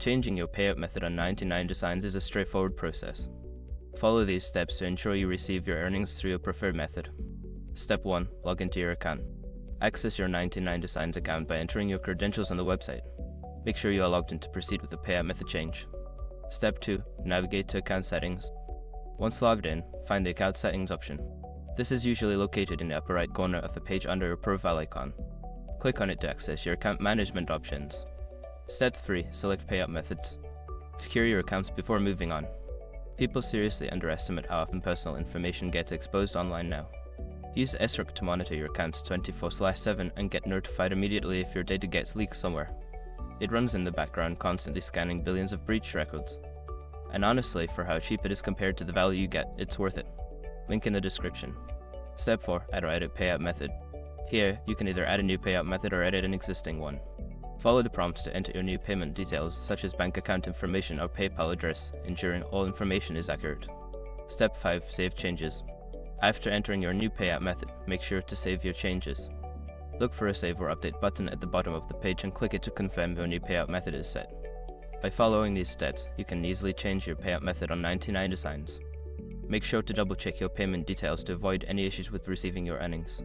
Changing your payout method on 99designs is a straightforward process. Follow these steps to ensure you receive your earnings through your preferred method. Step 1. Log into your account. Access your 99designs account by entering your credentials on the website. Make sure you are logged in to proceed with the payout method change. Step 2. Navigate to account settings. Once logged in, find the account settings option. This is usually located in the upper right corner of the page under your profile icon. Click on it to access your account management options. Step 3. Select payout methods. Secure your accounts before moving on. People seriously underestimate how often personal information gets exposed online now. Use SROC to monitor your accounts 24/7 and get notified immediately if your data gets leaked somewhere. It runs in the background, constantly scanning billions of breach records. And honestly, for how cheap it is compared to the value you get, it's worth it. Link in the description. Step 4. Add or edit payout method. Here, you can either add a new payout method or edit an existing one. Follow the prompts to enter your new payment details, such as bank account information or PayPal address, ensuring all information is accurate. Step 5. Save changes. After entering your new payout method, make sure to save your changes. Look for a Save or Update button at the bottom of the page and click it to confirm your new payout method is set. By following these steps, you can easily change your payout method on 99designs. Make sure to double check your payment details to avoid any issues with receiving your earnings.